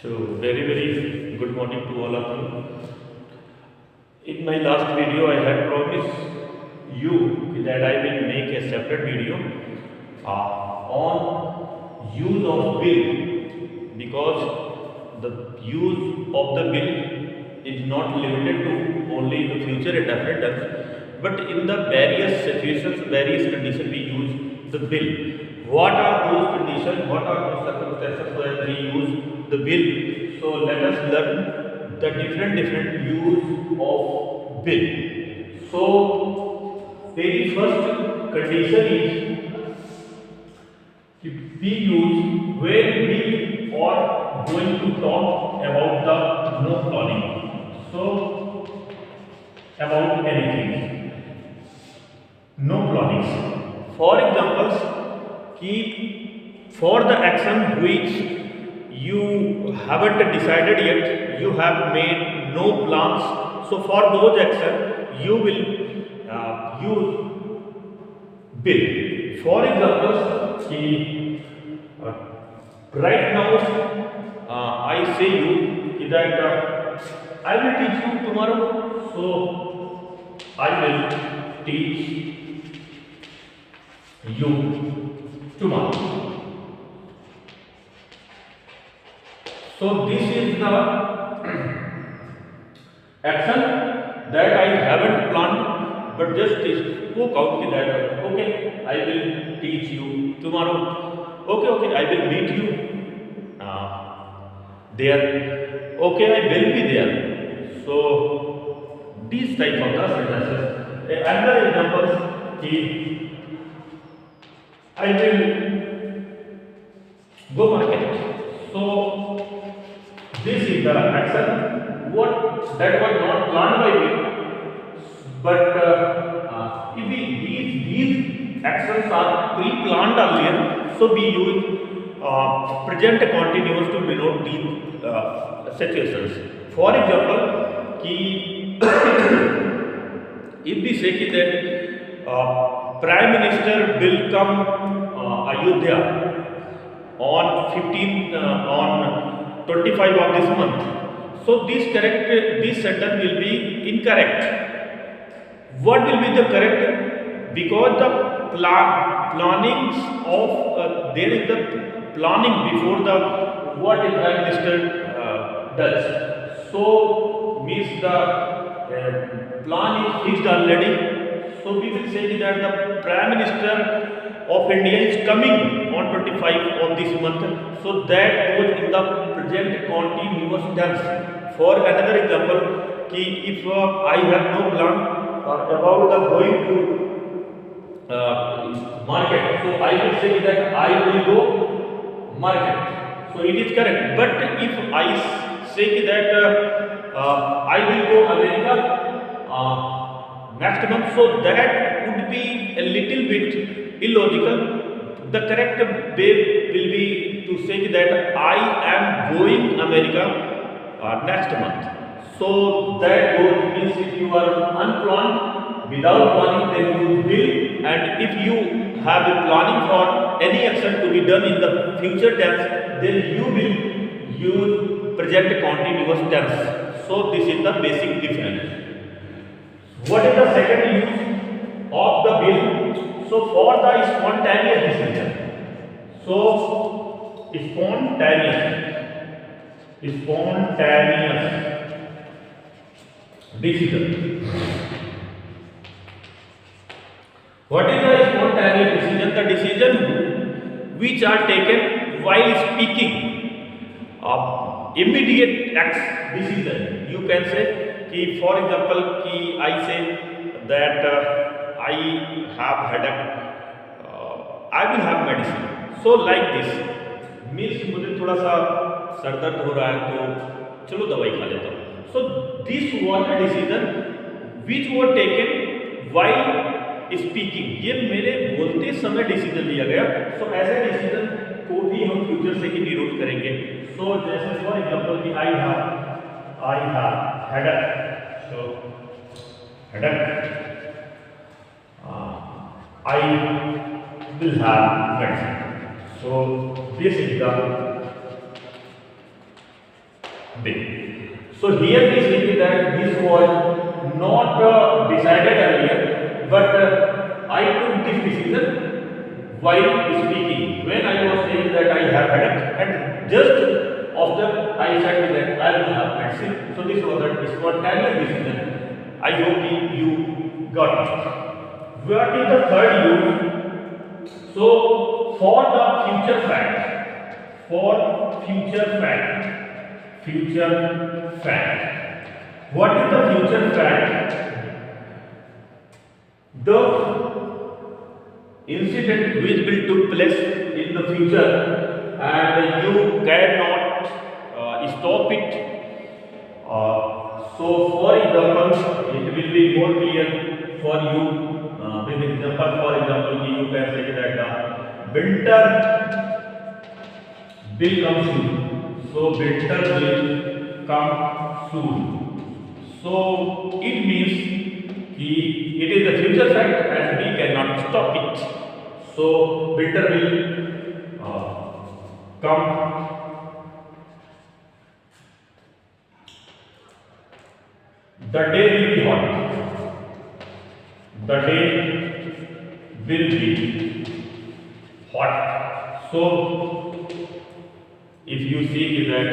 So, very good morning to all of you. In my last video, I had promised you that I will make a separate video on use of bill, because the use of the bill is not limited to only the future indefinite tense, but in the various situations, various conditions we use the bill. What are those conditions? What are those circumstances where we use the bill? So let us learn the different use of bill. So very first condition is we use when we are going to talk about the no planning. So about anything, no planning. For examples, keep for the action which you haven't decided yet, you have made no plans. So for those action, you will use bill. For example, right now I say you that I will teach you tomorrow. So I will teach you tomorrow. So this is the action that I haven't planned, but just spoke out that okay, I will teach you tomorrow. Okay, I will meet you there. Okay, I will be there. So these type of the sentences. Another example is I will go market. So this is the action what that was not planned by me, but if these actions are pre-planned earlier, so we use present continuous to denote these situations. For example, if we say that Prime Minister will come Ayodhya on 25 of this month. So this sentence will be incorrect. What will be the correct? Because the plannings of there is the planning before the what the Prime Minister does. So means the plan is fixed already. So we will say that the Prime Minister of India is coming on 25 of this month. So that goes in the present continuous tense. For another example, if I have no plan about the going to market, so I will say that I will go market. So it is correct. But if I say that I will go America next month, so that would be a little bit illogical. The correct way will be to say that I am going America next month. So that goes means if you are unplanned, without planning, then you will, and if you have a planning for any action to be done in the future tense, then you will use present continuous tense. So this is the basic difference. What is the second use of the bill? So for the spontaneous decision. So spontaneous decision. What is the spontaneous decision? The decision which are taken while speaking. Immediate acts decision. You can say. For example, I say that I have headache, I will have medicine. So like this means मुझे थोड़ा सा sir दर्द हो रहा है तो चलो दवाई खा लेता हूँ. So this was a decision which was taken while speaking. ये मेरे बोलते समय डिसीजन लिया गया. So ऐसे डिसीजन को भी हम फ्यूचर से ही डिनोट करेंगे. So जैसे फॉर एग्जाम्पल कि I have headache. So headache. I will have medicine. So this is the big. So here we see that this was not decided earlier, but I took this decision while speaking. When I was saying that I have headache, and just after I said that I will have medicine. So this was a spontaneous decision. I hope you got it. What is the third use? So for the future fact, future fact. What is the future fact? The incident which will took place in the future, and you cannot stop it. So for example, it will be more clear for you. With example, for example, you can say that winter will come soon. So winter will come soon. So it means it is the future fact and we cannot stop it. So winter will come. The day will be hot. The day will be hot. So if you see that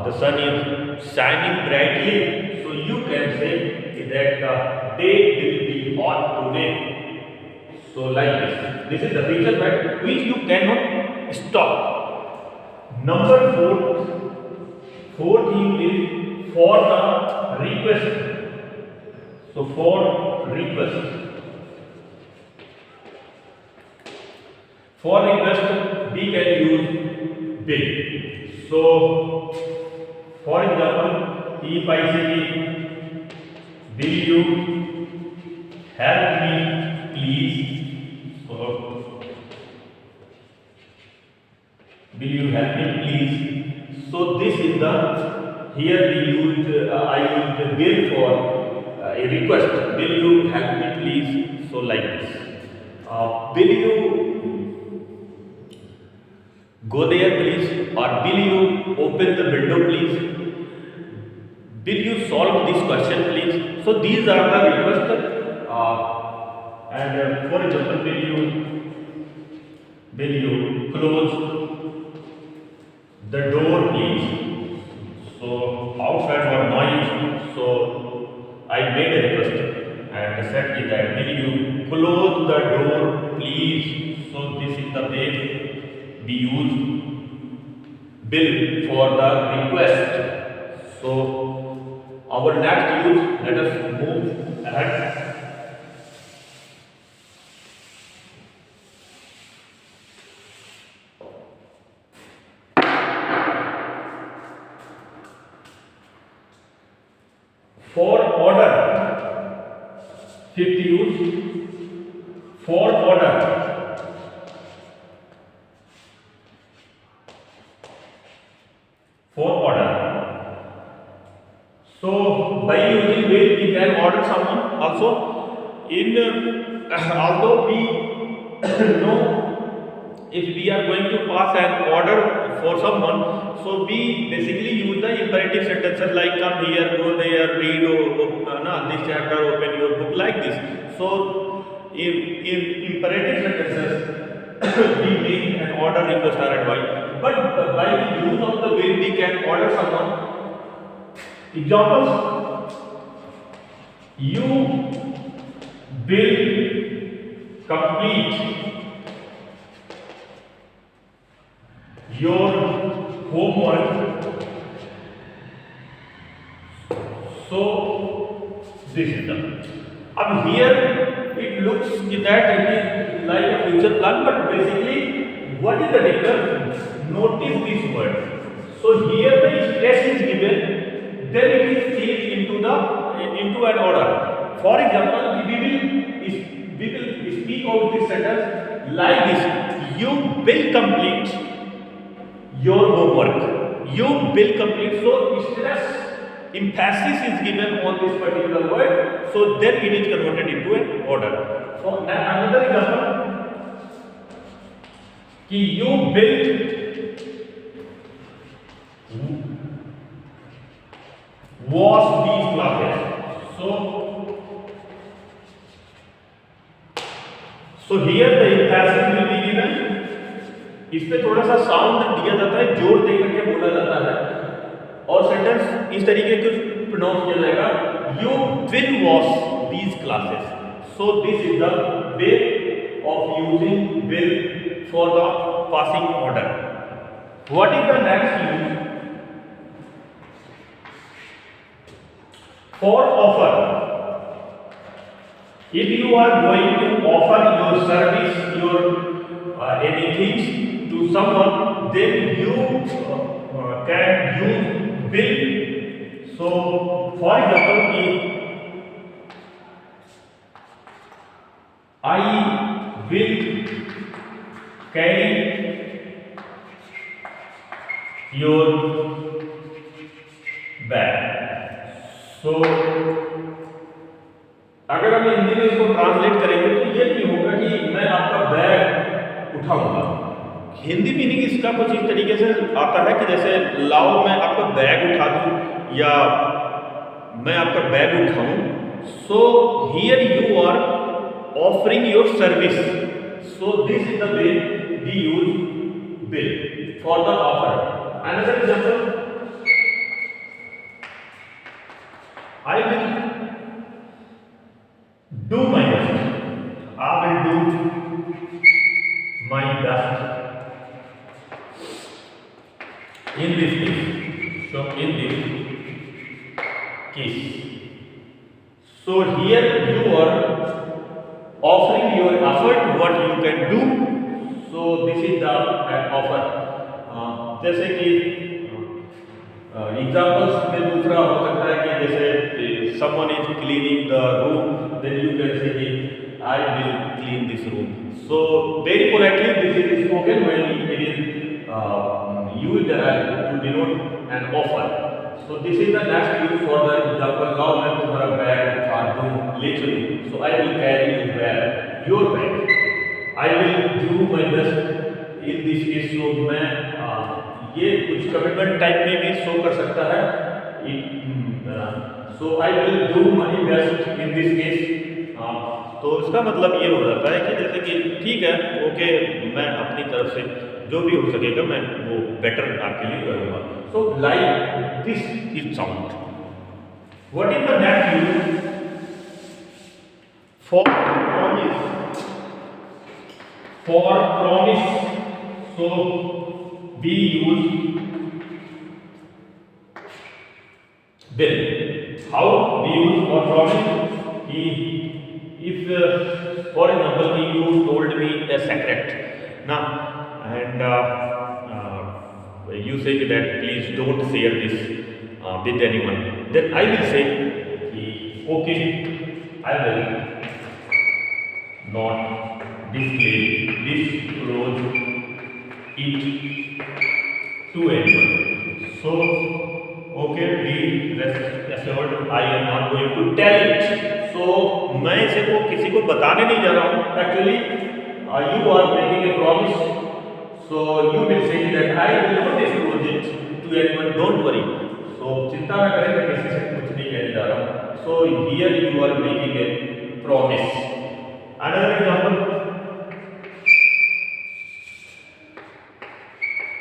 the sun is shining brightly, so you can say that the day will be hot today. So like this. This is the future fact which you cannot stop. Number fourth thing is for the request. So for request. For request we can use will. So for example, if I say, will you help me please? So will you help me please? So this is the, here we used I used will for a request. Will you help me please? So like this. Will you go there please? Or will you open the window please? Will you solve this question please? So these are the requests. And for example, will you close the door please? So outside was noise, so I made a request and said that will you close the door please? So this is the way we use will for the request. So our next use, let us move ahead. For order, fifth use, for order. For order. So by using will we can order someone also. Although we know if we are going to pass an order for someone, so we basically use the imperative sentences like come here, go there, read this chapter, open your book, like this. So in imperative sentences we make an order, request or advice. But by the use of the will we can order someone. Examples: you will complete your homework. So this is the. Up here it looks that it is like a future plan, but basically what is the difference? Notice this word. So here the stress is given, then it is changed into an order. For example, we will speak out this sentence like this: you will complete your homework. You will complete. So stress, emphasis is given on this particular word. So then it is converted into an order. So another example: you will was these classes. So here the emphasis will be given. इस पे थोड़ा सा sound दिया जाता है, जोर दे करके बोला जाता है, और सेंटेंस इस तरीके से प्रोनाउंस किया जाएगा, you will wash these classes. So this is the way of using will for the passing order. What is the next use? For offer. If you are going to offer your service, your anything to someone, then you can use will. So, for example, if I will carry your bag. So, अगर हम हिंदी में इसको translate करेंगे तो ये नहीं होगा कि मैं आपका बैग उठाऊंगा। हिंदी मीनिंग इसका कुछ इस तरीके से आता है कि जैसे लाओ मैं आपका बैग उठा दूं या मैं आपका बैग उठाऊं। So here you are offering your service, so this is the way we use will for the offer. Another example, I will do my best. I will do my best in this case. So in this case, so here you are offering your effort, what you can do. So this is the offer. जैसे कि examples में दूसरा हो सकता है कि जैसे someone is cleaning the room, then you can say I will clean this room. So very politely this is spoken when it is used to denote an offer. So this is the next use for the example. Now मैं तुम्हारा bag उठा दूँ, ले चलूँ. So I will carry your bag. I will do my best in this case. So मैं ये कुछ commitment type में भी शो कर सकता है. So I will do my best in this case. तो इसका मतलब ये हो जाता है कि जैसे कि ठीक है, ओके, मैं अपनी तरफ से जो भी हो सकेगा मैं वो बेटर आपके लिए करूँगा. So like this is sound. What is the next use? For promise. For promise, so we use will. How we use for promise? If for example you told me a secret now, and you say that please don't share this with anyone, then I will say okay, I will not disclose it to anyone. So okay, be rest assured I am not going to tell it. So मैं इसे को किसी को बताने नहीं जा रहा हूँ. Actually you are making a promise, so you will say that I will not disclose it to anyone, don't worry. So चिंता ना करें, मैं किसी से कुछ नहीं कहने जा रहा हूँ. So here you are making a promise. Another example,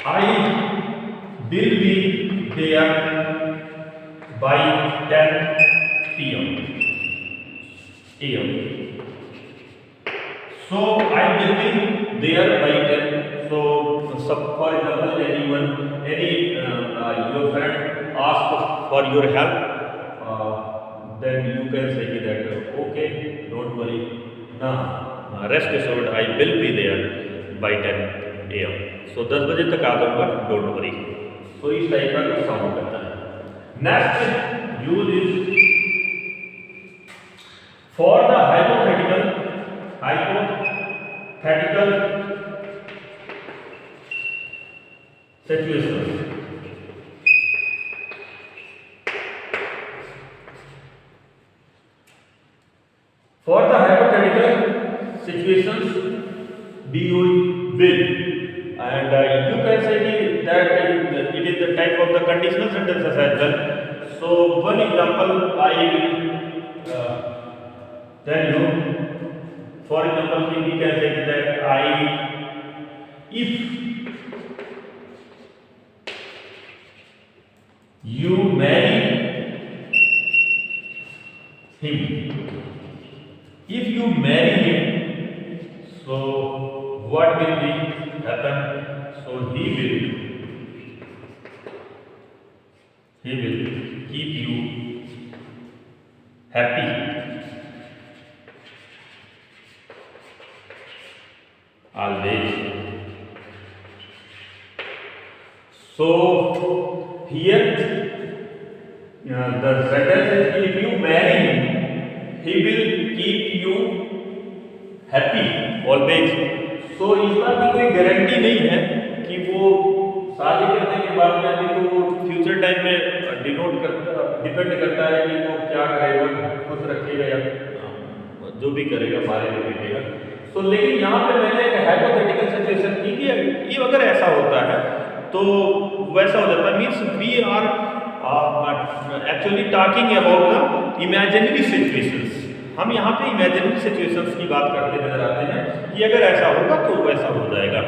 I will be there by 10 p.m. So I will be there by 10. So for example, any your friend asks for your help, then you can say that okay, don't worry, rest assured I will be there by 10 a.m. So 10 बजे तक आ जाऊंगा, don't worry. So इस type का sound करता है. Next use is for the hypothetical situations. For the hypothetical situations, we use will, and you can say that it is the type of the conditional sentences as well. So one example I will tell you. For example, we can say that if you marry him, if you marry him, so what will be happen? So he will keep you happy always. So here the sentence is, if you marry him, he will keep you happy always. So इसका भी कोई guarantee नहीं है कि वो शादी करने के बाद में भी तो फ्यूचर टाइम में डिपेंड करता है कि वो क्या करेगा, खुश रखेगा या जो भी करेगा बारे में देखेगा। तो लेकिन यहाँ पे मैंने एक हाइपोथेटिकल सिचुएशन की कि ये अगर ऐसा होता है तो वैसा हो जाता है, means we are actually talking about the imaginary situations. हम यहाँ पे इमेजिनरी सिचुएशंस की बात करते नजर आते हैं कि अगर ऐसा होगा तो वैसा हो जाएगा।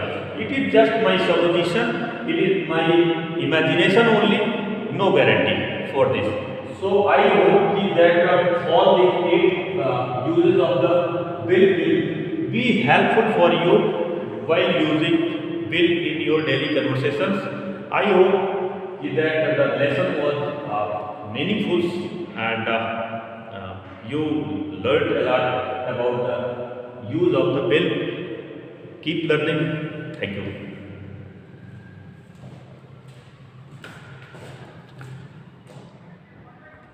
It is just my supposition, it is my imagination only, no guarantee for this. So I hope कि that all the 8 uses of the will be helpful for you while using will in your daily conversations. I hope that the lesson was meaningful and you learned a lot about the use of the will. Keep learning. Thank you.